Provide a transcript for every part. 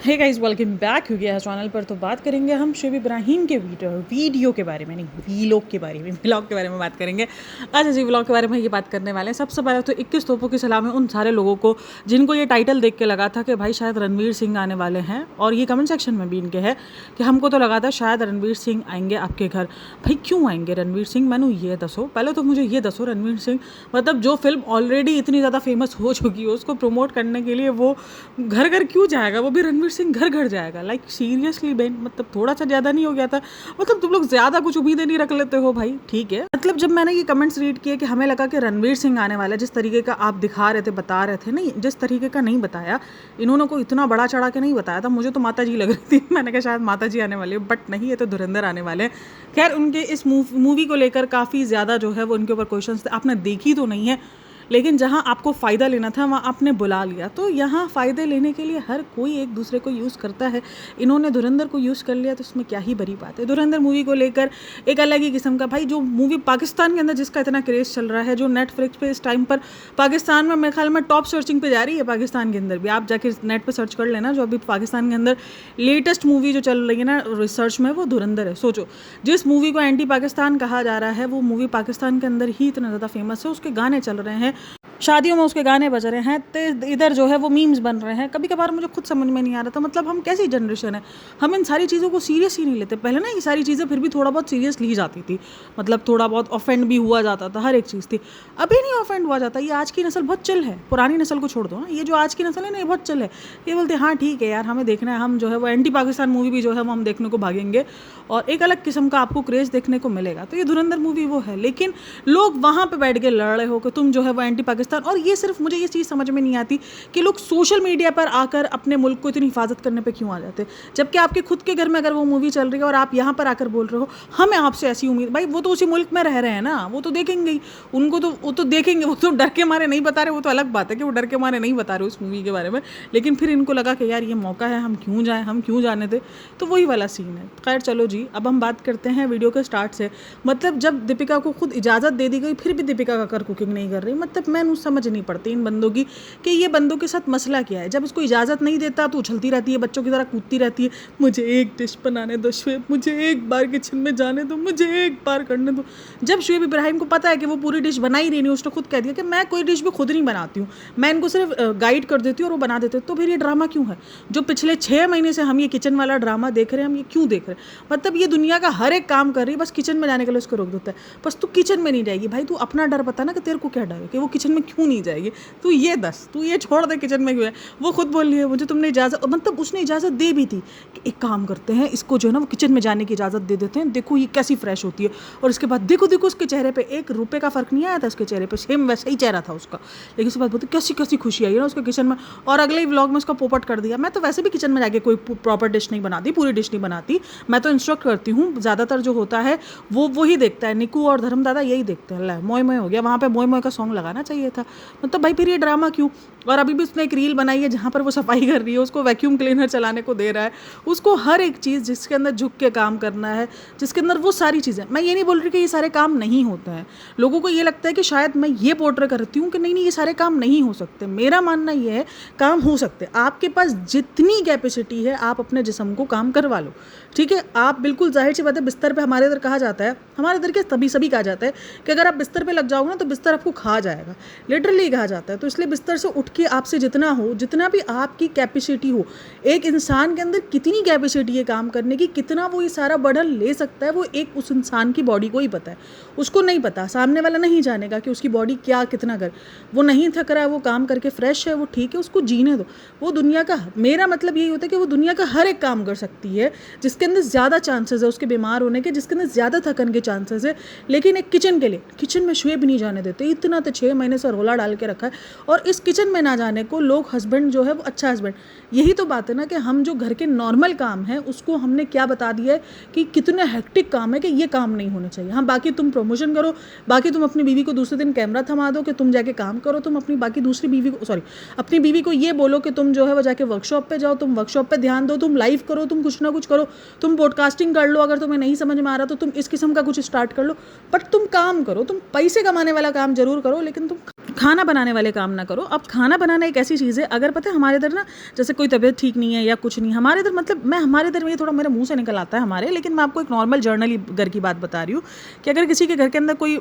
Hey guys, welcome back हो गया channel पर। तो बात करेंगे हम शुएब इब्राहिम के वीडियो के बारे में, नहीं वीलॉग के बारे में, व्लॉग के बारे में बात करेंगे। अच्छा जी, व्लॉग के बारे में ये बात करने वाले हैं। सबसे पहले तो 21 तोपों की सलाम है उन सारे लोगों को जिनको ये टाइटल देख के लगा था कि भाई शायद रणवीर सिंह आने वाले हैं, और ये कमेंट सेक्शन में भी इनके है कि हमको तो लगा था शायद रणवीर सिंह आएंगे आपके घर। भाई क्यों आएंगे रणवीर सिंह? मैंने ये दसो, पहले तो मुझे ये दसो, रणवीर सिंह मतलब जो फिल्म ऑलरेडी इतनी ज़्यादा फेमस हो चुकी है उसको प्रमोट करने के लिए वो घर घर क्यों जाएगा? वो भी रणवीर सिंह घर घर जाएगा? लाइक सीरियसली बेन, मतलब थोड़ा सा ज़्यादा नहीं हो गया था? मतलब तुम लोग ज़्यादा कुछ उम्मीदें नहीं रख लेते हो भाई? ठीक है, मतलब जब मैंने ये कमेंट्स रीड किए कि हमें लगा कि रणवीर सिंह आने वाला है, जिस तरीके का आप दिखा रहे थे, बता रहे थे, नहीं जिस तरीके का नहीं बताया इन्होंने, को इतना बड़ा चढ़ा के नहीं बताया था। मुझे तो माता जी लग रही थी, मैंने कहा शायद माता जी आने वाले हैं, बट नहीं, ये तो धुरंधर आने वाले हैं। खैर, उनके इस मूवी को लेकर काफ़ी ज़्यादा जो है वो उनके ऊपर क्वेश्चंस थे। आपने देखी तो नहीं है, लेकिन जहाँ आपको फ़ायदा लेना था वहाँ आपने बुला लिया। तो यहाँ फ़ायदे लेने के लिए हर कोई एक दूसरे को यूज़ करता है। इन्होंने धुरंधर को यूज़ कर लिया, तो इसमें क्या ही बड़ी बात है। धुरंधर मूवी को लेकर एक अलग ही किस्म का, भाई जो मूवी पाकिस्तान के अंदर जिसका इतना क्रेज़ चल रहा है, जो नेटफ्लिक्स पे इस टाइम पर पाकिस्तान में मेरे ख्याल में टॉप सर्चिंग पे जा रही है। पाकिस्तान के अंदर भी आप जाके नेट पर सर्च कर लेना, जो अभी पाकिस्तान के अंदर लेटेस्ट मूवी जो चल रही है ना रिसर्च में, वो धुरंधर है। सोचो, जिस मूवी को एंटी पाकिस्तान कहा जा रहा है वो मूवी पाकिस्तान के अंदर ही इतना ज़्यादा फेमस है, उसके गाने चल रहे हैं, शादियों में उसके गाने बज रहे हैं, तो इधर जो है वो मीम्स बन रहे हैं। कभी कभार मुझे खुद समझ में नहीं आ रहा था, मतलब हम कैसी जनरेशन है, हम इन सारी चीज़ों को सीरियस ही नहीं लेते। पहले ना ये सारी चीज़ें फिर भी थोड़ा बहुत सीरियस ली जाती थी, मतलब थोड़ा बहुत ऑफेंड भी हुआ जाता था, हर एक चीज़ थी। अभी नहीं ऑफेंड हुआ जाता। ये आज की नस्ल बहुत चिल है, पुरानी नस्ल को छोड़ दो ना, ये जो आज की नस्ल है ना ये बहुत चिल है। ये बोलते हैं हाँ ठीक है यार, हमें देखना है, हम जो है वो एंटी पाकिस्तान मूवी भी जो है वो हम देखने को भागेंगे, और एक अलग किस्म का आपको क्रेज़ देखने को मिलेगा। तो ये धुरंधर मूवी वो है, लेकिन लोग वहाँ पर बैठ के लड़ रहे हो कि तुम जो है वो एंटी पाकिस्तान। और ये सिर्फ मुझे ये चीज़ समझ में नहीं आती कि लोग सोशल मीडिया पर आकर अपने मुल्क को इतनी हिफाजत करने पे क्यों आ जाते हैं, जबकि आपके खुद के घर में अगर वो मूवी चल रही है और आप यहाँ पर आकर बोल रहे हो हमें आपसे ऐसी उम्मीद। भाई वो तो उसी मुल्क में रह रहे हैं ना, वो तो देखेंगे ही, उनको तो वो तो देखेंगे, वो तो डर के मारे नहीं बता रहे। वो तो अलग बात है कि वो डर के मारे नहीं बता रहे उस मूवी के बारे में, लेकिन फिर इनको लगा कि यार ये मौका है, हम क्यों जाएँ, हम क्यों जाने दें। तो वही वाला सीन है। खैर चलो जी, अब हम बात करते हैं वीडियो के स्टार्ट से। मतलब जब दीपिका को खुद इजाज़त दे दी गई, फिर भी दीपिका कक्कर कुकिंग नहीं कर रही। मतलब मैं समझ नहीं पड़ती इन बंदों की कि ये बंदों के साथ मसला क्या है। जब इसको इजाज़त नहीं देता तो उछलती रहती है, बच्चों की तरह कूदती रहती है, मुझे एक डिश बनाने दो शुएब, मुझे एक बार किचन में जाने दो, मुझे एक बार करने दो। जब शुएब इब्राहिम को पता है कि वो पूरी डिश बना ही नहीं, उसने खुद कह दिया कि मैं कोई डिश भी खुद नहीं बनाती हूँ, मैं इनको सिर्फ गाइड कर देती हूँ और वो बना देते। तो फिर ये ड्रामा क्यों है? जो पिछले 6 महीने से हम ये किचन वाला ड्रामा देख रहे हैं, हम ये क्यों देख रहे हैं? मतलब ये दुनिया का हर एक काम कर रही है, बस किचन में जाने के लिए उसको रोक देता है। बस तू किचन में नहीं जाएगी भाई, तू अपना डर पता ना कि तेरे को क्या डर है कि वो किचन में क्यों नहीं जाएगी। तू ये दस, तू ये छोड़ दे किचन में क्यों है। वो खुद बोल रही है मुझे तुमने इजाज़त, मतलब उसने इजाज़त दे भी थी कि एक काम करते हैं, इसको जो है ना वो किचन में जाने की इजाज़त दे देते हैं, देखो ये कैसी फ्रेश होती है। और उसके बाद देखो देखो उसके चेहरे पे ₹1 का फ़र्क नहीं आया था, उसके चेहरे पे सेम वैसा ही चेहरा था उसका। लेकिन उसके बाद बोलते कैसी कैसी खुशी आई है ना उसके किचन में, और अगले ही व्लॉग में उसका पोपट कर दिया। मैं तो वैसे भी किचन में जाके कोई प्रॉपर डिश नहीं बनाती, पूरी डिश नहीं बनाती, मैं तो इंस्ट्रक्ट करती हूँ। ज़्यादातर जो होता है वो ही देखता है, निकू और धर्म दादा यही देखते हैं। ला मोय मोय हो गया, वहाँ पे मोय मोय का सॉन्ग लगाना चाहिए था। मतलब भाई फिर ये ड्रामा क्यों? और अभी भी उसने एक रील बनाई है जहाँ पर वो सफाई कर रही है, उसको वैक्यूम क्लीनर चलाने को दे रहा है, उसको हर एक चीज़ जिसके अंदर झुक के काम करना है, जिसके अंदर वो सारी चीज़ें। मैं ये नहीं बोल रही कि ये सारे काम नहीं होते हैं, लोगों को ये लगता है कि शायद मैं ये पोर्ट्रे करती हूँ कि नहीं नहीं ये सारे काम नहीं हो सकते। मेरा मानना ये है काम हो सकते। आपके पास जितनी कैपेसिटी है आप अपने जिस्म को काम करवा लो, ठीक है। आप बिल्कुल जाहिर सी बात है, बिस्तर पर हमारे इधर कहा जाता है, हमारे इधर के तभी सभी कहा जाता है कि अगर आप बिस्तर पर लग जाओगे ना तो बिस्तर आपको खा जाएगा, लिटरली कहा जाता है। तो इसलिए बिस्तर से उठ के आपसे जितना हो, जितना भी आपकी कैपेसिटी हो, एक इंसान के अंदर कितनी कैपेसिटी है काम करने की, कितना वो ये सारा बर्डन ले सकता है, वो एक उस इंसान की बॉडी को ही पता है। उसको नहीं पता, सामने वाला नहीं जानेगा कि उसकी बॉडी क्या कितना कर, वो नहीं थक रहा है, वो काम करके फ्रेश है, वो ठीक है, उसको जीने दो। वो दुनिया का, मेरा मतलब यही होता है कि वो दुनिया का हर एक काम कर सकती है जिसके अंदर ज़्यादा चांसेस है उसके बीमार होने के, जिसके अंदर ज़्यादा थकन के चांसेस है। लेकिन एक किचन के लिए, किचन में शुएब नहीं जाने देते, इतना तो 6 महीने से रोला डाल के रखा है, और इस किचन में ना जाने को लोग हस्बैंड जो है वो अच्छा हस्बैंड। यही तो बात है ना कि हम जो घर के नॉर्मल काम है उसको हमने क्या बता दिया है कि कितने हेक्टिक काम है कि ये काम नहीं होने चाहिए। हाँ, बाकी तुम प्रमोशन करो, बाकी तुम अपनी बीवी को दूसरे दिन कैमरा थमा दो कि तुम जाके काम करो, तुम अपनी बाकी दूसरी बीवी को अपनी बीवी को ये बोलो कि तुम जो है वो जाके वर्कशॉप पे जाओ, तुम वर्कशॉप पे ध्यान दो, तुम लाइव करो, तुम कुछ ना कुछ करो, तुम पॉडकास्टिंग कर लो, अगर तुम्हें नहीं समझ में आ रहा तो तुम इस किस्म का कुछ स्टार्ट कर लो, बट तुम काम करो, तुम पैसे कमाने वाला काम जरूर करो, लेकिन तुम खाना बनाने वाले काम ना करो। अब खाना बनाना एक ऐसी चीज़ है, अगर पता है हमारे इधर ना जैसे कोई तबीयत ठीक नहीं है या कुछ नहीं, हमारे इधर मतलब मैं हमारे इधर में ये थोड़ा मेरे मुंह से निकल आता है हमारे, लेकिन मैं आपको एक नॉर्मल जर्नली घर की बात बता रही हूँ कि अगर किसी के घर के अंदर कोई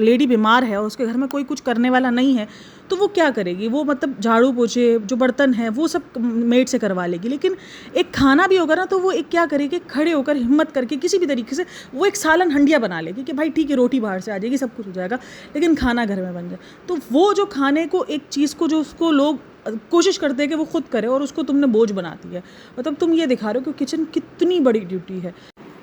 लेडी बीमार है और उसके घर में कोई कुछ करने वाला नहीं है तो वो क्या करेगी, वो मतलब झाड़ू पोछे जो बर्तन है वो सब मेड से करवा लेगी। लेकिन एक खाना भी होगा ना तो वो एक क्या करेगी, खड़े होकर हिम्मत करके किसी भी तरीके से वो एक सालन हंडिया बना लेगी कि भाई ठीक है रोटी बाहर से आ जाएगी, सब कुछ हो जाएगा, लेकिन खाना घर में बन जाए। तो वो जो खाने को एक चीज़ को जो उसको लोग कोशिश करते हैं कि वो खुद करे और उसको तुमने बोझ बनाती है, मतलब तुम ये दिखा रहे हो कि किचन कितनी बड़ी ड्यूटी है।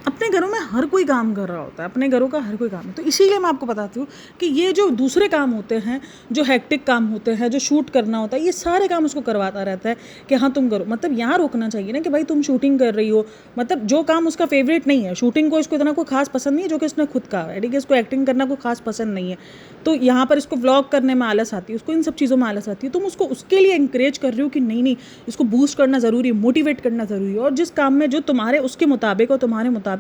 अपने घरों में हर कोई काम कर रहा होता है, अपने घरों का हर कोई काम है। तो इसीलिए मैं आपको बताती हूँ कि ये जो दूसरे काम होते हैं, जो हेक्टिक काम होते हैं, जो शूट करना होता है, ये सारे काम उसको करवाता रहता है कि हाँ तुम करो। मतलब यहाँ रोकना चाहिए ना कि भाई तुम शूटिंग कर रही हो, मतलब जो काम उसका फेवरेट नहीं है, शूटिंग को इसको इतना कोई खास पसंद नहीं है जो कि इसने खुद कहा है, ठीक है, इसको एक्टिंग करना कोई खास पसंद नहीं है, तो यहाँ पर इसको व्लॉग करने में आलस आती है, उसको इन सब चीज़ों में आलस आती है। तुम उसको उसके लिए इंकरेज कर रही हो कि नहीं नहीं इसको बूस्ट करना ज़रूरी है, मोटिवेट करना ज़रूरी है, और जिस काम में जो तुम्हारे उसके मुताबिक और तुम्हारे मुताबिक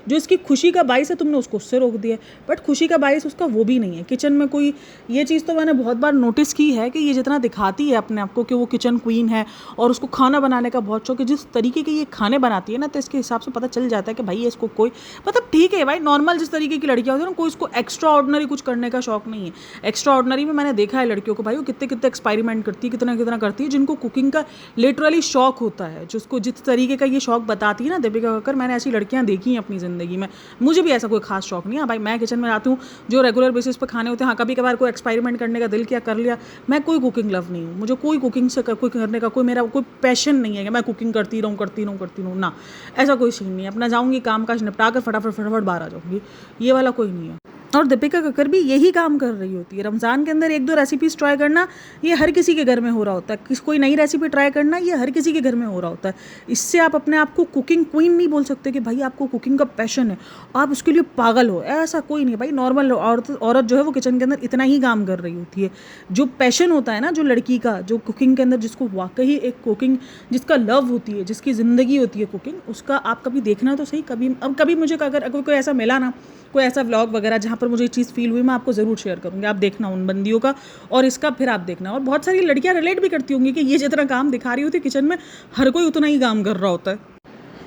जो इसकी खुशी का बाइस है तुमने उसको उससे रोक दिया। बट खुशी का बाइस उसका वो भी नहीं है। किचन में कोई ये चीज़ तो मैंने बहुत बार नोटिस की है कि ये जितना दिखाती है अपने आप को कि वो किचन क्वीन है और उसको खाना बनाने का बहुत शौक है, जिस तरीके के ये खाने बनाती है ना, तो इसके हिसाब से पता चल जाता है कि भाई इसको कोई मतलब ठीक है भाई नॉर्मल जिस तरीके की लड़कियाँ होती है ना, कोई इसको एक्स्ट्रा ऑर्डिनरी कुछ करने का शौक नहीं है। एक्स्ट्रा ऑर्डिनरी में मैंने देखा है लड़कियों को भाई वो कितने कितने एक्सपेरिमेंट करती है, कितना कितना करती है, जिनको कुकिंग का लिटरली शौक होता है, जिसको जिस तरीके का ये शौक बताती है ना दीपिका कक्कर, मैंने ऐसी लड़कियाँ देखी हैं अपनी ज़िंदगी में। मुझे भी ऐसा कोई खास शौक नहीं है भाई, मैं किचन में आती हूँ जो रेगुलर बेसिस पर खाने होते हैं, हाँ कभी कभार कोई एक्सपेरिमेंट करने का दिल किया कर लिया, मैं कोई कुकिंग लव नहीं हूँ, मुझे कोई कुकिंग से कोई करने का कोई मेरा कोई पैशन नहीं है कि मैं कुकिंग करती रहूँ ना, ऐसा कोई सीन नहीं है। अपना जाऊँगी काम काज निपटा कर फटाफट बाहर आ जाऊँगी, ये वाला कोई नहीं है। और दीपिका कक्कर भी यही काम कर रही होती है। रमज़ान के अंदर एक दो रेसिपीज़ ट्राई करना ये हर किसी के घर में हो रहा होता है, कोई नई रेसिपी ट्राई करना ये हर किसी के घर में हो रहा होता है। इससे आप अपने आप को कुकिंग क्वीन नहीं बोल सकते कि भाई आपको कुकिंग का पैशन है, आप उसके लिए पागल हो, ऐसा कोई नहीं भाई। नॉर्मल औरत जो है वो किचन के अंदर इतना ही काम कर रही होती है। जो पैशन होता है ना जो लड़की का, जो कुकिंग के अंदर जिसको वाकई एक कुकिंग जिसका लव होती है, जिसकी ज़िंदगी होती है कुकिंग, उसका आप कभी देखना तो सही। कभी मुझे अगर कोई ऐसा मिला ना, कोई ऐसा व्लॉग वगैरह जहाँ पर मुझे ये चीज़ फील हुई, मैं आपको ज़रूर शेयर करूँगी। आप देखना उन बंदियों का और इसका, फिर आप देखना। और बहुत सारी लड़कियाँ रिलेट भी करती होंगी कि ये जितना काम दिखा रही होती है किचन में, हर कोई उतना ही काम कर रहा होता है।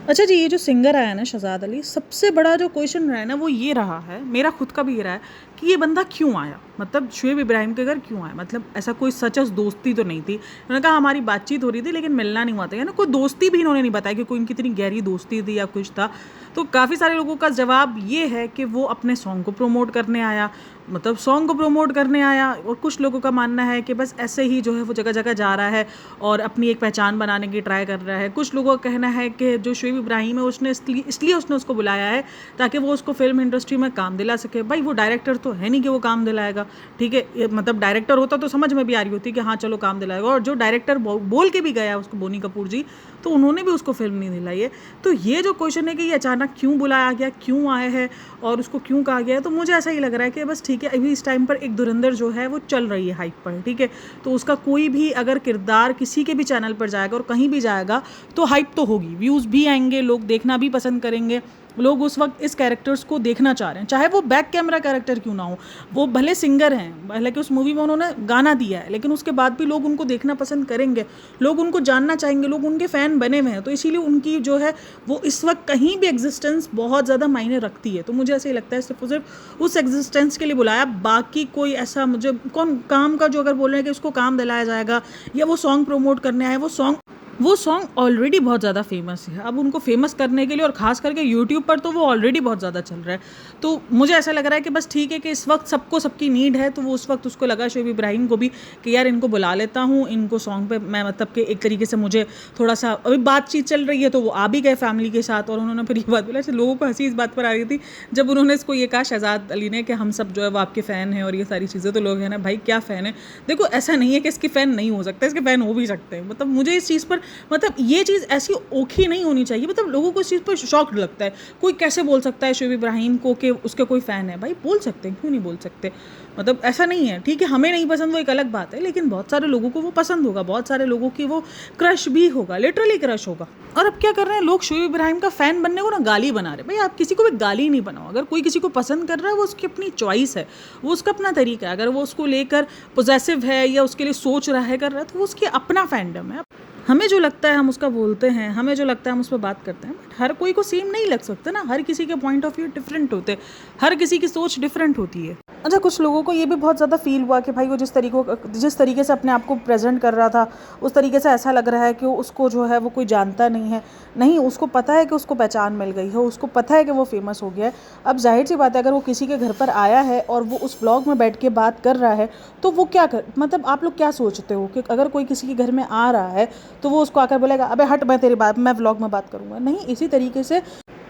अच्छा जी, ये जो सिंगर आया ना शहजाद अली, सबसे बड़ा जो क्वेश्चन रहा है ना वो ये रहा है, मेरा खुद का भी ये रहा है कि ये बंदा क्यों आया, मतलब शुएब इब्राहिम के घर क्यों आया। मतलब ऐसा कोई सच दोस्ती तो नहीं थी, उन्होंने कहा हमारी बातचीत हो रही थी लेकिन मिलना नहीं हुआ था, यानी कोई दोस्ती भी इन्होंने नहीं बताया कि कोई इनकी इतनी गहरी दोस्ती थी या कुछ था। तो काफ़ी सारे लोगों का जवाब ये है कि वो अपने सॉन्ग को प्रमोट करने आया, मतलब सॉन्ग को प्रमोट करने आया। और कुछ लोगों का मानना है कि बस ऐसे ही जो है वो जगह जगह जा रहा है और अपनी एक पहचान बनाने की ट्राई कर रहा है। कुछ लोगों का कहना है कि जो शुएब इब्राहिम है उसने इसलिए उसने उसको बुलाया है ताकि वो उसको फिल्म इंडस्ट्री में काम दिला सके। भाई वो डायरेक्टर तो है नहीं कि वो काम दिलाएगा, ठीक है, मतलब डायरेक्टर होता तो समझ में भी आ रही होती कि हाँ चलो काम दिलाएगा। और जो डायरेक्टर बोल के भी गया उसको, बोनी कपूर जी, तो उन्होंने भी उसको फिल्म नहीं दिलाई है। तो ये जो क्वेश्चन है कि ये अचानक क्यों बुलाया गया, क्यों आया है और उसको क्यों कहा गया है, तो मुझे ऐसा ही लग रहा है कि बस ठीक है, अभी इस टाइम पर एक धुरंधर जो है वो चल रही है हाइप पर, ठीक है, तो उसका कोई भी अगर किरदार किसी के भी चैनल पर जाएगा और कहीं भी जाएगा तो हाइप तो होगी, व्यूज़ भी आएंगे, लोग देखना भी पसंद करेंगे, लोग उस वक्त इस कैरेक्टर्स को देखना चाह रहे हैं, चाहे वो बैक कैमरा कैरेक्टर क्यों ना हो। वो भले सिंगर हैं, भले कि उस मूवी में उन्होंने गाना दिया है, लेकिन उसके बाद भी लोग उनको देखना पसंद करेंगे, लोग उनको जानना चाहेंगे, लोग उनके फ़ैन बने हुए हैं। तो इसीलिए उनकी जो है वो इस वक्त कहीं भी एग्जिस्टेंस बहुत ज़्यादा मायने रखती है। तो मुझे ऐसे ही लगता है सिर्फ उस एग्जिस्टेंस के लिए बुलाया, बाकी कोई ऐसा मुझे कौन काम का जो अगर बोल रहे हैं कि उसको काम दिलाया जाएगा या वो सॉन्ग प्रमोट करने आए, वो सॉन्ग ऑलरेडी बहुत ज़्यादा फेमस है। अब उनको फेमस करने के लिए और ख़ास करके यूट्यूब पर तो वो ऑलरेडी बहुत ज़्यादा चल रहा है। तो मुझे ऐसा लग रहा है कि बस ठीक है कि इस वक्त सबको सबकी नीड है, तो वो उस वक्त उसको लगा शुएब इब्राहिम को भी कि यार इनको बुला लेता हूँ, इनको सॉन्ग पे मैं मतलब कि एक तरीके से मुझे थोड़ा सा अभी बातचीत चल रही है, तो वो आ भी गए फैमिली के साथ। और उन्होंने फिर ये बात बोला, लोगों को हंसी इस बात पर आ रही थी जब उन्होंने इसको ये कहा शहजाद अली ने कि हम सब जो है वो आपके फ़ैन हैं और ये सारी चीज़ें। तो लोग हैं ना भाई क्या फ़ैन है, देखो ऐसा नहीं है कि इसके फ़ैन नहीं हो सकता, इसके फ़ैन हो भी सकते हैं। मतलब मुझे इस चीज़ पर मतलब ये चीज़ ऐसी ओखी नहीं होनी चाहिए। मतलब लोगों को इस चीज़ पर शॉक्ड लगता है, कोई कैसे बोल सकता है शोएब इब्राहिम को कि उसके कोई फ़ैन है। भाई बोल सकते हैं, क्यों नहीं बोल सकते। मतलब ऐसा नहीं है, ठीक है हमें नहीं पसंद वो एक अलग बात है, लेकिन बहुत सारे लोगों को वो पसंद होगा, बहुत सारे लोगों की वो क्रश भी होगा, लिटरली क्रश होगा। और अब क्या कर रहे हैं लोग, शोएब इब्राहिम का फ़ैन बनने को ना गाली बना रहे हैं। भाई आप किसी को भी गाली नहीं बनाओ, अगर कोई किसी को पसंद कर रहा है वो उसकी अपनी चॉइस है, वो उसका अपना तरीका है। अगर वो उसको लेकर पॉजेसिव है या उसके लिए सोच रहा है, कर रहा है, तो वो उसकी अपना फैंडम है। हमें जो लगता है हम उसका बोलते हैं, हमें जो लगता है हम उस पर बात करते हैं, बट हर कोई को सेम नहीं लग सकता ना। हर किसी के पॉइंट ऑफ व्यू डिफरेंट होते हैं, हर किसी की सोच डिफरेंट होती है। अच्छा, कुछ लोगों को ये भी बहुत ज़्यादा फील हुआ कि भाई वो जिस तरीके से अपने आप को प्रेजेंट कर रहा था, उस तरीके से ऐसा लग रहा है कि उसको जो है वो कोई जानता नहीं है। नहीं, उसको पता है कि उसको पहचान मिल गई है, उसको पता है कि वो फेमस हो गया है। अब जाहिर सी बात है, अगर वो किसी के घर पर आया है और वो उस व्लॉग में बैठ के बात कर रहा है, तो वो क्या कर, मतलब आप लोग क्या सोचते हो कि अगर कोई किसी के घर में आ रहा है तो वो उसको आकर बोलेगा अबे हट, मैं व्लॉग में बात करूँगा। नहीं, इसी तरीके से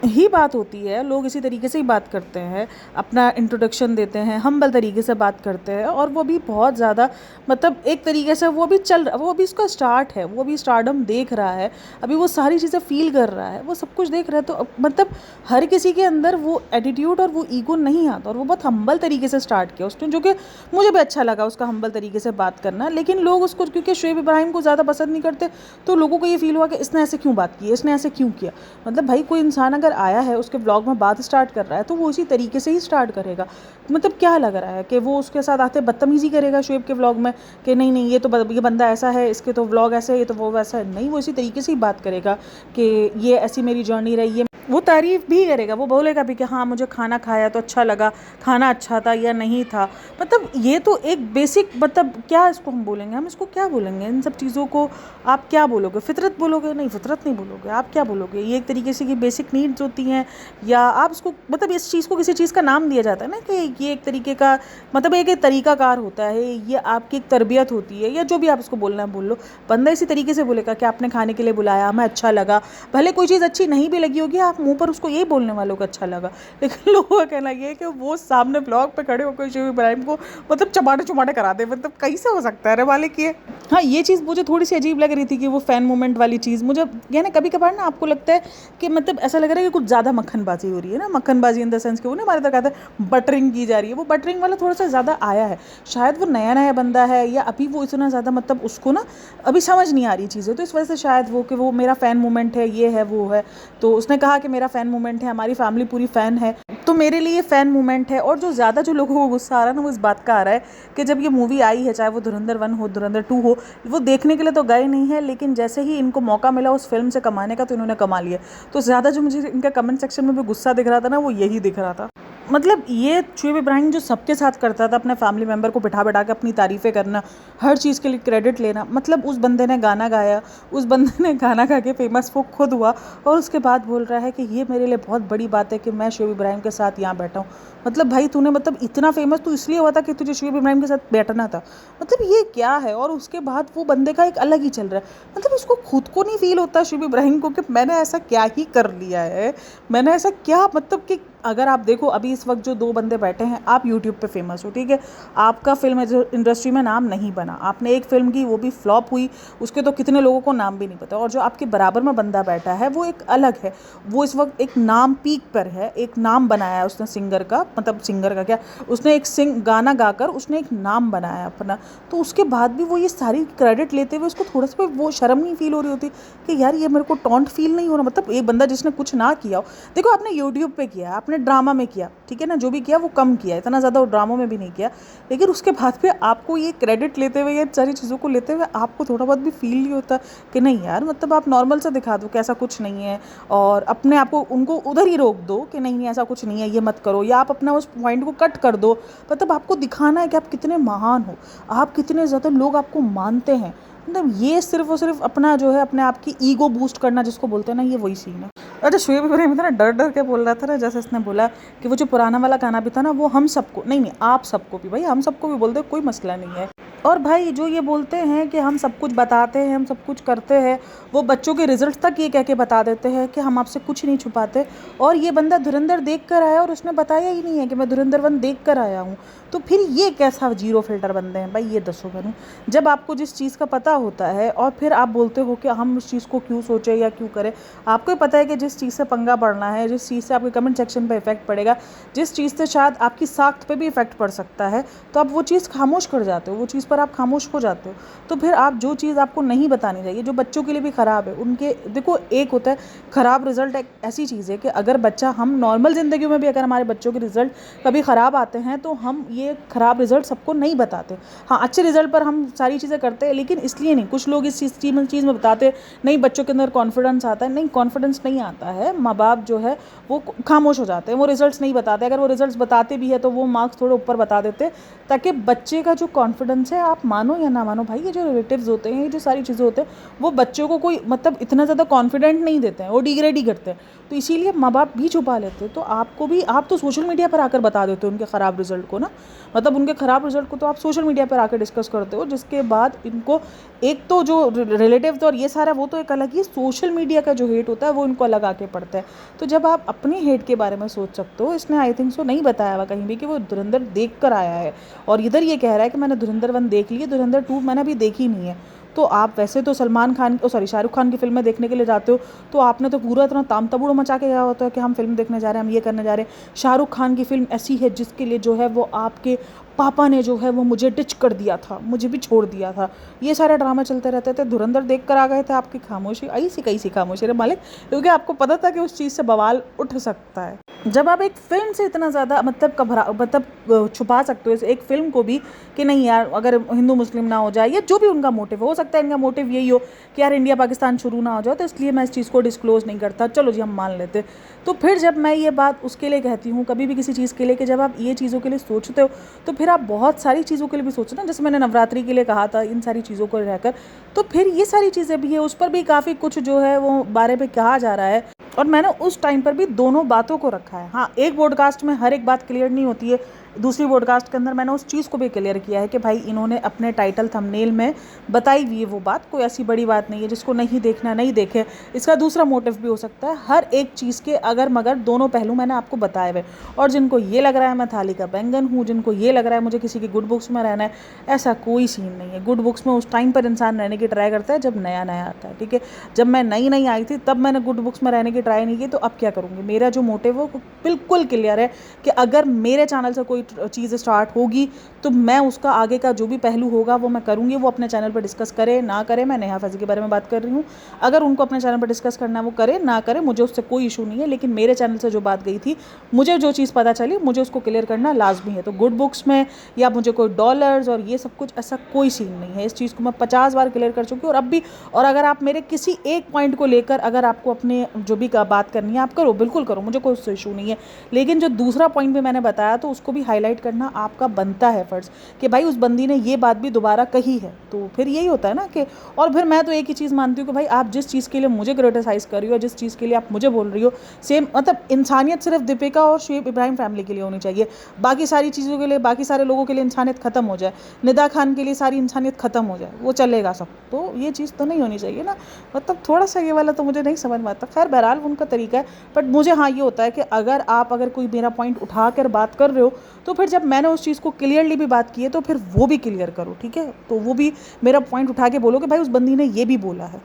ही बात होती है, लोग इसी तरीके से ही बात करते हैं, अपना इंट्रोडक्शन देते हैं, हम्बल तरीके से बात करते हैं। और वो भी बहुत ज़्यादा, मतलब एक तरीके से वो भी वो अभी उसका स्टार्ट है, वो अभी स्टारडम देख रहा है, अभी वो सारी चीज़ें फील कर रहा है, वो सब कुछ देख रहा है। तो मतलब हर किसी के अंदर वो एटीट्यूड और वो ईगो नहीं आता, और वो बहुत हम्बल तरीके से स्टार्ट किया उसने, जो कि मुझे भी अच्छा लगा उसका हम्बल तरीके से बात करना। लेकिन लोग उसको, क्योंकि शोएब इब्राहिम को ज़्यादा पसंद नहीं करते, तो लोगों को ये फील हुआ कि इसने ऐसे क्यों बात की, इसने ऐसे क्यों किया। मतलब भाई कोई इंसान अगर आया है, उसके व्लॉग में बात स्टार्ट कर रहा है, तो वो उसी तरीके से ही स्टार्ट करेगा। मतलब क्या लग रहा है कि वो उसके साथ आते बदतमीजी करेगा शोएब के व्लॉग में कि नहीं नहीं ये बंदा ऐसा है, इसके तो व्लॉग ऐसे है, ये तो वो वैसा है। नहीं, वो इसी तरीके से ही बात करेगा कि ये ऐसी मेरी जर्नी रही है। वो तारीफ़ भी करेगा, वो बोलेगा भी कि हाँ मुझे खाना खाया तो अच्छा लगा, खाना अच्छा था या नहीं था। मतलब ये तो एक बेसिक, मतलब क्या इसको हम बोलेंगे, हम इसको क्या बोलेंगे, इन सब चीज़ों को आप क्या बोलोगे, फितरत बोलोगे? नहीं, फितरत नहीं बोलोगे, आप क्या बोलोगे? ये एक तरीके से की बेसिक नीड्स होती हैं, या आप इसको, मतलब इस चीज़ को किसी चीज़ का नाम दिया जाता है ना कि ये एक तरीके का, मतलब एक तरीकाकार होता है, ये आपकी एक तरबियत होती है, या जो भी आप इसको बोलना है बोल लो। बंदा इसी तरीके से बोलेगा कि आपने खाने के लिए बुलाया, हमें अच्छा लगा, भले कोई चीज़ अच्छी नहीं भी लगी होगी, आप मुंह पर उसको यही बोलने वालों को अच्छा लगा। लेकिन लोगों का कहना ये है कि वो सामने ब्लॉग पे खड़े होकर शोएब इब्राहिम को मतलब चमाटे करा दे। मतलब कैसे हो सकता है रे मालिक ये। हाँ, ये चीज़ मुझे थोड़ी सी अजीब लग रही थी कि वो फ़ैन मोमेंट वाली चीज़ मुझे, यानी कभी कभार ना आपको लगता है कि मतलब ऐसा लग रहा है कि कुछ ज़्यादा मक्खनबाजी हो रही है ना, मक्खनबाजी इन द सेंस कि वो ना हमारे तक कहते हैं बटरिंग की जा रही है, वो बटरिंग वाला थोड़ा सा ज़्यादा आया है। शायद वो नया नया बंदा है, या अभी वो इतना ज़्यादा, मतलब उसको ना अभी समझ नहीं आ रही चीज़ें, तो इस वजह से शायद वो कि वो मेरा फ़ैन मोमेंट है, ये है वो है। तो उसने कहा कि मेरा फ़ैन मोमेंट है, हमारी फैमिली पूरी फ़ैन है, तो मेरे लिए फ़ैन मोमेंट है। और जो ज़्यादा जो लोगों को गुस्सा आ रहा है ना, वो इस बात का आ रहा है कि जब ये मूवी आई है, चाहे वो धुरंधर 1 हो, धुरंधर 2 हो, वो देखने के लिए तो गए नहीं है, लेकिन जैसे ही इनको मौका मिला उस फिल्म से कमाने का, तो इन्होंने कमा लिया। तो ज़्यादा जो मुझे इनका कमेंट सेक्शन में भी गुस्सा दिख रहा था ना, वो यही दिख रहा था। मतलब ये शोएब इब्राहिम जो सबके साथ करता था, अपने फैमिली मेम्बर को बिठा बिठा के अपनी तारीफ़ें करना, हर चीज़ के लिए क्रेडिट लेना। मतलब उस बंदे ने गाना गाया, उस बंदे ने गाना गा के फेमस वो खुद हुआ, और उसके बाद बोल रहा है कि ये मेरे लिए बहुत बड़ी बात है कि मैं शोएब इब्राहिम के साथ यहाँ बैठा हूँ। मतलब भाई तूने, मतलब इतना फेमस तो इसलिए हुआ था कि तुझे शोएब इब्राहिम के साथ बैठना था। मतलब ये क्या है। और उसके बाद वो बंदे का एक अलग ही चल रहा है। मतलब उसको खुद को नहीं फील होता शोएब इब्राहिम को कि मैंने ऐसा क्या ही कर लिया है, मैंने ऐसा क्या, मतलब कि अगर आप देखो अभी इस वक्त जो 2 बंदे बैठे हैं, आप यूट्यूब पे फेमस हो, ठीक है, आपका फिल्म इंडस्ट्री में नाम नहीं बना, आपने एक फिल्म की, वो भी फ्लॉप हुई, उसके तो कितने लोगों को नाम भी नहीं पता। और जो आपके बराबर में बंदा बैठा है वो एक अलग है, वो इस वक्त एक नाम पीक पर है, एक नाम बनाया है उसने सिंगर का, मतलब सिंगर का क्या, उसने एक गाना गाकर उसने एक नाम बनाया अपना। तो उसके बाद भी वो ये सारी क्रेडिट लेते हुए उसको थोड़ा सा वो शर्म नहीं फील हो रही होती कि यार ये मेरे को टॉन्ट फील नहीं हो रहा। मतलब एक बंदा जिसने कुछ ना किया हो, देखो आपने यूट्यूब पे किया, आपने ड्रामा में किया, ठीक है ना, जो भी किया वो कम किया, इतना ज़्यादा ड्रामों में भी नहीं किया, लेकिन उसके बाद भी आपको ये क्रेडिट लेते हुए, ये सारी चीज़ों को लेते हुए आपको थोड़ा बहुत भी फील नहीं होता कि नहीं यार, मतलब आप नॉर्मल सा दिखा दो कि ऐसा कुछ नहीं है, और अपने आप को उनको उधर ही रोक दो कि नहीं नहीं ऐसा कुछ नहीं है, ये मत करो, या आप अपना उस पॉइंट को कट कर दो। मतलब आपको दिखाना है कि आप कितने महान हो, आप कितने ज़्यादा लोग आपको मानते हैं। मतलब ये सिर्फ और सिर्फ अपना जो है, अपने आप की ईगो बूस्ट करना जिसको बोलते हैं ना, ये वही सीन है। अच्छा, शोएब इब्राहिम इतना डर डर के बोल रहा था ना, जैसे इसने बोला कि वो जो पुराना वाला गाना भी था ना, वो हम सबको नहीं, आप सबको भी, भाई हम सबको भी बोल दो, कोई मसला नहीं है। और भाई जो ये बोलते हैं कि हम सब कुछ बताते हैं, हम सब कुछ करते हैं, वो बच्चों के रिजल्ट तक ये कह के बता देते हैं कि हम आपसे कुछ नहीं छुपाते। और ये बंदा धुरंधर देख कर आया और उसने बताया ही नहीं है कि मैं धुरंधर 1 देख कर आया हूँ। तो फिर ये कैसा जीरो फिल्टर बंदे हैं भाई, ये दसो मैनू। जब आपको जिस चीज़ का पता होता है और फिर आप बोलते हो कि हम उस चीज़ को क्यों सोचें या क्यों करें। आपको ही पता है कि जिस चीज़ से पंगा पड़ना है, जिस चीज़ से आपके कमेंट सेक्शन पे इफेक्ट पड़ेगा, जिस चीज़ से शायद आपकी साख्त पे भी इफेक्ट पड़ सकता है, तो आप वो चीज़ खामोश कर जाते हो, वो चीज़ पर आप खामोश हो जाते हो। तो फिर आप जो चीज़ आपको नहीं बतानी चाहिए, जो बच्चों के लिए भी ख़राब है, उनके देखो एक होता है ख़राब रिजल्ट। एक ऐसी चीज़ है कि अगर बच्चा, हम नॉर्मल ज़िंदगी में भी अगर हमारे बच्चों के रिजल्ट कभी ख़राब आते हैं तो हम ये ख़राब रिजल्ट सबको नहीं बताते। हाँ, अच्छे रिजल्ट पर हम सारी चीज़ें करते हैं, लेकिन इसलिए नहीं। कुछ लोग इस चीज़ में बताते हैं नहीं बच्चों के अंदर कॉन्फिडेंस आता है। नहीं, कॉन्फिडेंस नहीं आता है। माँ बाप जो है वो खामोश हो जाते हैं, वो रिजल्ट्स नहीं बताते। अगर वो रिजल्ट्स बताते भी है तो वो मार्क्स थोड़े ऊपर बता देते, ताकि बच्चे का जो कॉन्फिडेंस है, आप मानो या ना मानो भाई, ये जो रिलेटिव्स होते हैं, ये जो सारी चीज़ें होते हैं, वो बच्चों को कोई मतलब इतना ज़्यादा कॉन्फिडेंट नहीं देते हैं, वो डिग्रेड ही करते हैं। तो इसीलिए माँ बाप भी छुपा लेते हैं। तो आपको भी, आप तो सोशल मीडिया पर आकर बता देते हो उनके ख़राब रिजल्ट को ना, मतलब उनके ख़राब रिजल्ट को तो आप सोशल मीडिया पर आकर डिस्कस करते हो, जिसके बाद इनको एक तो जो रिलेटिव और ये सारा वो तो एक अलग ही, सोशल मीडिया का जो हेट होता है वो इनको अलग आके पड़ता है। तो जब आप अपने हेट के बारे में सोच सकते हो, इसने आई थिंक सो नहीं बताया हुआ कहीं भी कि वो धुरंधर देख कर आया है, और इधर ये कह रहा है कि मैंने धुरंधर 1 देख ली है, धुरंधर 2 मैंने अभी देखी नहीं है। तो आप वैसे तो सलमान खान, शाहरुख खान की फिल्में देखने के लिए जाते हो, तो आपने तो पूरा इतना ताम तबूड़ मचा के गया होता है कि हम फिल्म देखने जा रहे हैं, हम ये करने जा रहे हैं। शाहरुख खान की फिल्म ऐसी है जिसके लिए जो है वो आपके पापा ने जो है वो मुझे डिच कर दिया था, मुझे भी छोड़ दिया था, ये सारे ड्रामे चलते रहते थे। धुरंधर देख कर आ गए थे, आपकी खामोशी ऐसी कैसी खामोशी रे मालिक, क्योंकि आपको पता था कि उस चीज़ से बवाल उठ सकता है। जब आप एक फ़िल्म से इतना ज़्यादा मतलब छुपा सकते हो एक फ़िल्म को भी, कि नहीं यार अगर हिंदू मुस्लिम ना हो जाए, या जो भी उनका मोटिव हो सकता है इनका मोटिव यही हो कि यार इंडिया पाकिस्तान शुरू ना हो जाए, तो इसलिए मैं इस चीज़ को डिस्क्लोज़ नहीं करता, चलो जी हम मान लेते। तो फिर जब मैं ये बात उसके लिए कहती हूँ, कभी भी किसी चीज़ के लिए, कि जब आप ये चीज़ों के लिए सोचते हो तो फिर आप बहुत सारी चीज़ों के लिए भी सोचो ना। जैसे मैंने नवरात्रि के लिए कहा था, इन सारी चीज़ों को रहकर, तो फिर ये सारी चीज़ें भी है, उस पर भी काफ़ी कुछ जो है वो बारे में कहा जा रहा है, और मैंने उस टाइम पर भी दोनों बातों को रखा है। हाँ, एक पॉडकास्ट में हर एक बात क्लियर नहीं होती है, दूसरी पॉडकास्ट के अंदर मैंने उस चीज़ को भी क्लियर किया है कि भाई इन्होंने अपने टाइटल थंबनेल में बताई हुई है वो बात, कोई ऐसी बड़ी बात नहीं है, जिसको नहीं देखना नहीं देखे। इसका दूसरा मोटिव भी हो सकता है। हर एक चीज़ के अगर मगर दोनों पहलू मैंने आपको बताए हुए, और जिनको ये लग रहा है मैं थाली का बैंगन हूँ, जिनको ये लग रहा है मुझे किसी की गुड बुक्स में रहना है, ऐसा कोई सीन नहीं है। गुड बुक्स में उस टाइम पर इंसान रहने की ट्राई करता है जब नया नया आता है, ठीक है। जब मैं नई आई थी तब मैंने गुड बुक्स में रहने की ट्राई नहीं की, तो अब क्या करूँगी। मेरा जो मोटिव है वो बिल्कुल क्लियर है कि अगर मेरे चैनल से कोई चीज़ स्टार्ट होगी तो मैं उसका आगे का जो भी पहलू होगा वो मैं करूँगी, वो अपने चैनल पर डिस्कस करे ना करे। मैं नेहा फैज़ी के बारे में बात कर रही हूँ, अगर उनको अपने चैनल पर डिस्कस करना है वो करे ना करे, मुझे उससे कोई इशू नहीं है। लेकिन मेरे चैनल से जो बात गई थी, मुझे जो चीज़ पता चली, मुझे उसको क्लियर करना लाजमी है। तो गुड बुक्स में या मुझे कोई डॉलर्स और ये सब कुछ, ऐसा कोई सीन नहीं है। इस चीज़ को मैं 50 बार क्लियर कर चुकी हूँ, और अब भी। और अगर आप मेरे किसी एक पॉइंट को लेकर अगर आपको अपने जो भी बात करनी है आप करो, बिल्कुल करो, मुझे कोई उससे इशू नहीं है। लेकिन जो दूसरा पॉइंट भी मैंने बताया तो उसको भी हाईलाइट करना आपका बनता है फ़र्ज़, कि भाई उस बंदी ने ये बात भी दोबारा कही है। तो फिर यही होता है ना कि, और फिर मैं तो एक ही चीज़ मानती हूँ कि भाई आप जिस चीज़ के लिए मुझे क्रिटिसाइज़ कर रही हो, जिस चीज़ के लिए आप मुझे बोल रही हो, सेम मतलब इंसानियत सिर्फ दीपिका और शुएब इब्राहिम फैमिली के लिए होनी चाहिए। बाकी सारी चीज़ों के लिए, बाकी सारे लोगों के लिए इंसानियत ख़त्म हो जाए, निदा खान के लिए सारी इंसानियत ख़त्म हो जाए, वो चलेगा सब। तो ये चीज़ तो नहीं होनी चाहिए ना, मतलब थोड़ा सा ये वाला तो मुझे नहीं समझ में आता। खैर बहरहाल उनका तरीका है, बट मुझे हाँ ये होता है कि अगर कोई मेरा पॉइंट उठा कर बात कर रहे हो, तो फिर जब मैंने उस चीज़ को क्लियरली भी बात की है तो फिर वो भी क्लियर करो, ठीक है। तो वो भी मेरा पॉइंट उठा के बोलो कि भाई उस बंदी ने ये भी बोला है।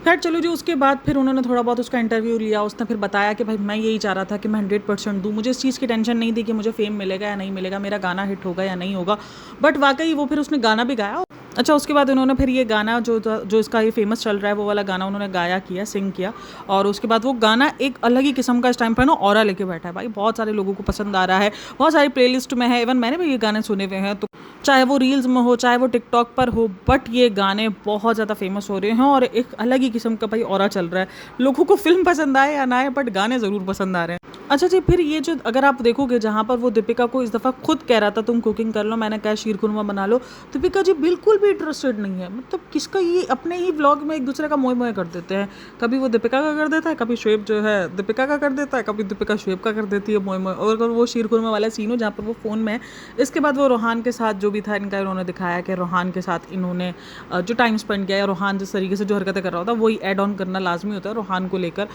खैर चलो जी, उसके बाद फिर उन्होंने थोड़ा बहुत उसका इंटरव्यू लिया, उसने फिर बताया कि भाई मैं यही चाह रहा था कि मैं 100% दूँ, मुझे इस चीज़ की टेंशन नहीं थी कि मुझे फेम मिलेगा या नहीं मिलेगा, मेरा गाना हिट होगा या नहीं होगा। बट वाकई वो फिर उसने गाना भी गाया। अच्छा, उसके बाद उन्होंने फिर ये गाना जो इसका ये फेमस चल रहा है वो वाला गाना उन्होंने गाया किया, सिंग किया, और उसके बाद वो गाना एक अलग ही किस्म का इस टाइम पर ना ऑरा लेके बैठा है भाई। बहुत सारे लोगों को पसंद आ रहा है, बहुत सारी प्लेलिस्ट में है, इवन मैंने भी ये गाने सुने हुए हैं। तो चाहे वो रील्स में हो, चाहे वो टिकटॉक पर हो, बट ये गाने बहुत ज़्यादा फेमस हो रहे हैं और एक अलग ही किस्म का भाई ऑरा चल रहा है। लोगों को फिल्म पसंद आए या ना आए, बट गाने ज़रूर पसंद आ रहे हैं। अच्छा जी, फिर ये जो अगर आप देखोगे जहाँ पर वो दीपिका को इस दफ़ा खुद कह रहा था तुम कुकिंग कर लो, मैंने कहा शीर खुरमा बना लो, दीपिका जी बिल्कुल भी इंटरेस्टेड नहीं है। मतलब किसका ये अपने ही व्लॉग में एक दूसरे का मोह-मोह कर देते हैं। कभी वो दीपिका का कर देता है, कभी शोएब जो है दीपिका का कर देता है, कभी दीपिका शोएब का कर देती है मोह-मोह। और अगर वो शीर खुरमा वाला सीन हो जहाँ पर वो फ़ोन में है, इसके बाद वो रोहान के साथ जो भी था इनका इन्होंने दिखाया कि रोहान के साथ इन्होंने जो टाइम स्पेंड किया, या रोहान जिस तरीके से जो हरकतें कर रहा होता है वही ऐड ऑन करना लाज़मी होता है रोहान को लेकर।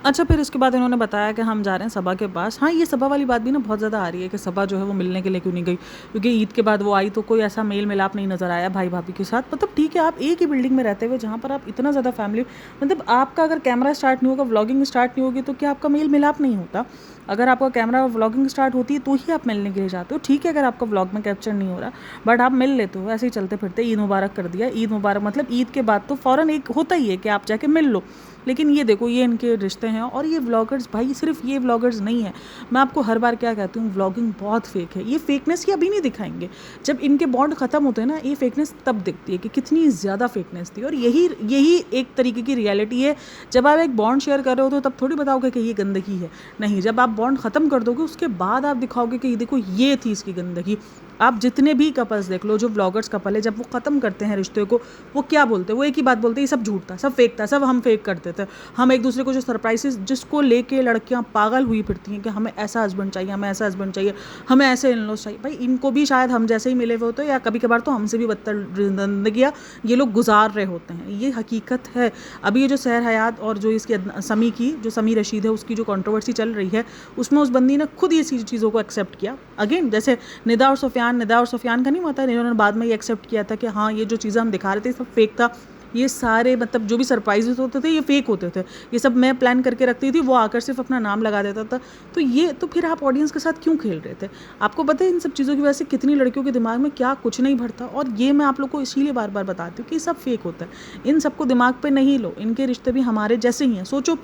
अच्छा, फिर इसके बाद इन्होंने बताया कि हम जा रहे हैं सबा के पास। हाँ, ये सबा वाली बात भी ना बहुत ज़्यादा आ रही है कि सबा जो है वो मिलने के लिए क्यों नहीं गई, क्योंकि ईद के बाद वो आई तो कोई ऐसा मेल मिलाप नहीं नज़र आया भाई भाभी के साथ। मतलब ठीक है, आप एक ही बिल्डिंग में रहते हुए जहाँ पर आप इतना ज़्यादा फैमिली, मतलब आपका अगर कैमरा स्टार्ट नहीं होगा, व्लॉगिंग स्टार्ट नहीं होगी, तो क्या आपका मेल मिलाप नहीं होता? अगर आपका कैमरा और व्लॉगिंग स्टार्ट होती है तो ही आप मिलने के लिए जाते हो। ठीक है, अगर आपका व्लॉग में कैप्चर नहीं हो रहा, बट आप मिल लेते हो। ऐसे ही चलते फिरते ईद मुबारक कर दिया। ईद मुबारक मतलब ईद के बाद तो फ़ौरन एक होता ही है कि आप जाके मिल लो। लेकिन ये देखो, ये इनके रिश्ते हैं। और ये व्लॉगर्स, भाई सिर्फ ये व्लॉगर्स नहीं है, मैं आपको हर बार क्या कहती हूँ, व्लॉगिंग बहुत फेक है। ये फेकनेस ये अभी नहीं दिखाएंगे, जब इनके बॉन्ड ख़त्म होते हैं ना, ये फेकनेस तब दिखती है कि कितनी ज़्यादा फेकनेस थी। और यही एक तरीके की रियलिटी है। जब आप एक बॉन्ड शेयर कर रहे हो तो तब थोड़ी बताओगे कि ये गंदगी है, नहीं। जब आप बॉन्ड ख़त्म कर दोगे उसके बाद आप दिखाओगे कि देखो ये थी इसकी गंदगी। आप जितने भी कपल्स देख लो, जो व्लॉगर्स कपल है, जब वो ख़त्म करते हैं रिश्ते को, वो क्या बोलते हैं? वो एक ही बात बोलते हैं, ये सब झूठ था, सब फेक था, सब हम फेक करते थे। हम एक दूसरे को जो सरप्राइजेस जिसको लेके लड़कियां पागल हुई फिरती हैं कि हमें ऐसा हस्बैंड चाहिए, हमें ऐसा हस्बैंड चाहिए, हमें ऐसे इन-लॉज चाहिए। भाई इनको भी शायद हम जैसे ही मिले हुए होते हैं, या कभी कभार तो हमसे भी बदतर जिंदगियाँ ये लोग गुजार रहे होते हैं। ये हकीकत है। अभी ये जो सहर हयात और जो इसकी समी की, जो समी रशीद है, उसकी जो कंट्रोवर्सी चल रही है, उसमें उस बंदी ने खुद ये चीज़ों को एक्सेप्ट किया। अगेन जैसे निदा और सुफियान का नहीं होता है, इन्होंने बाद में ये एक्सेप्ट किया था कि हाँ, ये जो चीज़ें हम दिखा रहे थे सब फेक था। ये सारे मतलब जो भी सरप्राइजेस होते थे ये फेक होते थे, ये सब मैं प्लान करके रखती थी, वो आकर सिर्फ अपना नाम लगा देता था। तो ये तो फिर आप ऑडियंस के साथ क्यों खेल रहे थे? आपको पता है इन सब चीज़ों की वजह से कितनी लड़कियों के दिमाग में क्या कुछ नहीं भरता। और ये मैं आप लोग को इसीलिए बार बार बताती हूँ कि सब फेक होता है। इन सबको दिमाग पे नहीं लो, इनके रिश्ते भी हमारे जैसे ही हैं। सोचो,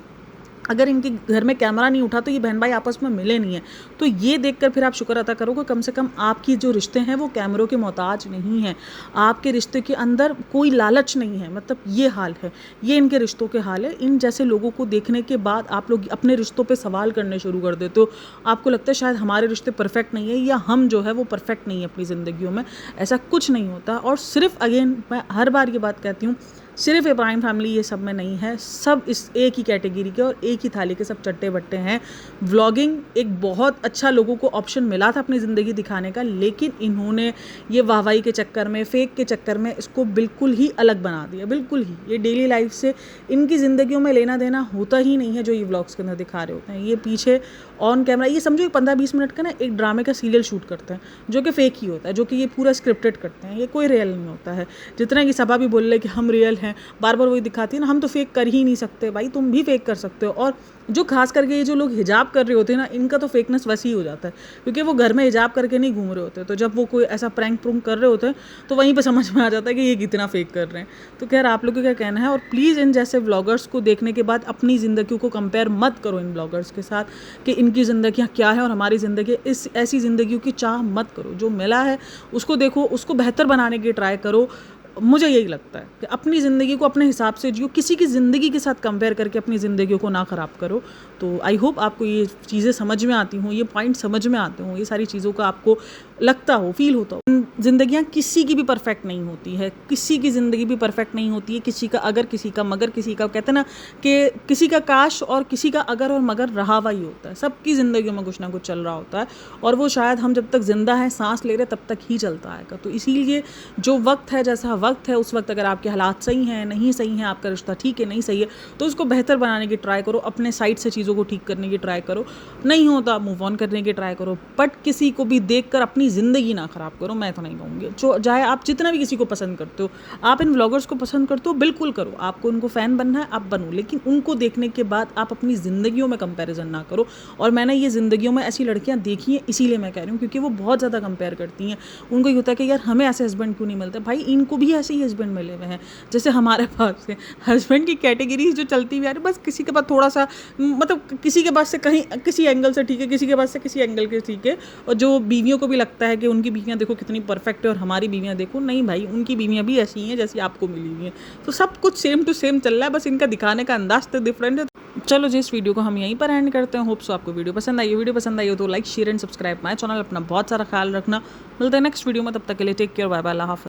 अगर इनके घर में कैमरा नहीं उठा तो ये बहन भाई आपस में मिले नहीं है। तो ये देखकर फिर आप शुक्र अदा करो कि कम से कम आपकी जो रिश्ते हैं वो कैमरों के मोहताज नहीं हैं। आपके रिश्ते के अंदर कोई लालच नहीं है। मतलब ये हाल है, ये इनके रिश्तों के हाल है। इन जैसे लोगों को देखने के बाद आप लोग अपने रिश्तों पे सवाल करने शुरू कर देते हो। आपको लगता है शायद हमारे रिश्ते परफेक्ट नहीं है, या हम जो है वो परफेक्ट नहीं है अपनी ज़िंदगियों में। ऐसा कुछ नहीं होता। और सिर्फ अगेन मैं हर बार ये बात कहती हूँ, सिर्फ इब्राहिम फैमिली ये सब में नहीं है, सब इस एक ही कैटेगरी के और एक ही थाली के सब चट्टे बट्टे हैं। व्लॉगिंग एक बहुत अच्छा लोगों को ऑप्शन मिला था अपनी ज़िंदगी दिखाने का, लेकिन इन्होंने ये वाहवाही के चक्कर में, फेक के चक्कर में इसको बिल्कुल ही अलग बना दिया। बिल्कुल ही ये डेली लाइफ से इनकी ज़िंदगियों में लेना देना होता ही नहीं है जो ये व्लॉग्स के अंदर दिखा रहे होते हैं। ये पीछे ऑन कैमरा ये समझो 15-20 मिनट का ना एक ड्रामे का सीरियल शूट करते हैं, जो कि फेक ही होता है, जो कि ये पूरा स्क्रिप्टेड करते हैं। ये कोई रियल नहीं होता है। जितना कि सबा भी बोल रहे कि हम रियल हैं, बार बार वही दिखाती है ना, हम तो फेक कर ही नहीं सकते। भाई तुम भी फेक कर सकते हो। और जो खास करके ये जो लोग हिजाब कर रहे होते हैं ना, इनका तो फेकनेस वैसे ही हो जाता है, क्योंकि वो घर में हिजाब करके नहीं घूम रहे होते। तो जब वो कोई ऐसा प्रैंक प्रूंक कर रहे होते हैं तो वहीं पे समझ में आ जाता है कि ये कितना फेक कर रहे हैं। तो खैर आप लोगों का क्या कहना है? और प्लीज़ इन जैसे व्लॉगर्स को देखने के बाद अपनी ज़िंदगी को कंपेयर मत करो इन व्लॉगर्स के साथ कि इनकी ज़िंदगियाँ क्या है और हमारी ज़िंदगी, इस ऐसी ज़िंदगियों की चाह मत करो। जो मिला है उसको देखो, उसको बेहतर बनाने की ट्राई करो। मुझे यही लगता है कि अपनी ज़िंदगी को अपने हिसाब से जियो, किसी की ज़िंदगी के साथ कंपेयर करके अपनी ज़िंदगी को ना ख़राब करो। तो आई होप आपको ये चीज़ें समझ में आती हों, ये पॉइंट समझ में आते हों, ये सारी चीज़ों का आपको लगता हो, फील होता हो। ज़िंदगियाँ किसी की भी परफेक्ट नहीं होती है, किसी की ज़िंदगी भी परफेक्ट नहीं होती है। किसी का अगर, किसी का मगर, किसी का कहते हैं ना कि किसी का काश और किसी का अगर और मगर रहा हुआ ही होता है। सबकी ज़िंदगियों में कुछ ना कुछ चल रहा होता है, और वो शायद हम जब तक ज़िंदा हैं, सांस ले रहे, तब तक ही चलता आएगा। तो इसीलिए जो वक्त है, जैसा वक्त है, उस वक्त अगर आपके हालात सही हैं, नहीं सही हैं, आपका रिश्ता ठीक है, नहीं सही है, तो उसको बेहतर बनाने की ट्राई करो, अपने साइड से चीज़ों को ठीक करने की ट्राई करो। नहीं होता मूव ऑन करने की ट्राई करो, बट किसी को भी देख कर अपनी ज़िंदगी ना ख़राब करो। मैं तो नहीं कहूँगी। जो चाहे आप जितना भी किसी को पसंद करते हो, आप इन व्लॉगर्स को पसंद करते हो, बिल्कुल करो। आपको उनको फ़ैन बनना है, आप बनो, लेकिन उनको देखने के बाद आप अपनी ज़िंदगियों में कंपैरिजन ना करो। और मैंने ये ज़िंदगियों में ऐसी लड़कियाँ देखी हैं, इसीलिए मैं कह रही हूँ, क्योंकि वो बहुत ज़्यादा कंपेयर करती हैं। उनको ये होता है कि यार हमें ऐसे हस्बैंड क्यों नहीं मिलते। भाई इनको भी ऐसे ही हस्बैंड मिले हुए हैं जैसे हमारे पास है। हस्बैंड की कैटेगरी जो चलती हुई आ रही, बस किसी के पास थोड़ा सा, मतलब किसी के पास से कहीं किसी एंगल से ठीक है, किसी के पास से किसी एंगल के ठीक है। और जो बीवियों को भी लगता है कि उनकी बीवियाँ देखो कितनी परफेक्ट है और हमारी बीवियाँ देखो, नहीं भाई, उनकी बीवियाँ भी ऐसी हैं जैसी आपको मिली हुई हैं। तो सब कुछ सेम टू सेम चल रहा है, बस इनका दिखाने का अंदाज तो डिफरेंट है। चलो जी, इस वीडियो को हम यहीं पर एंड करते हैं। होप सो आपको वीडियो पसंद आई हो तो like share and subscribe my channel. अपना बहुत सारा ख्याल रखना। मिलते हैं नेक्स्ट वीडियो में, तब तक के लिए टेक केयर, बाय बाय, अल्लाह हाफ़िज़।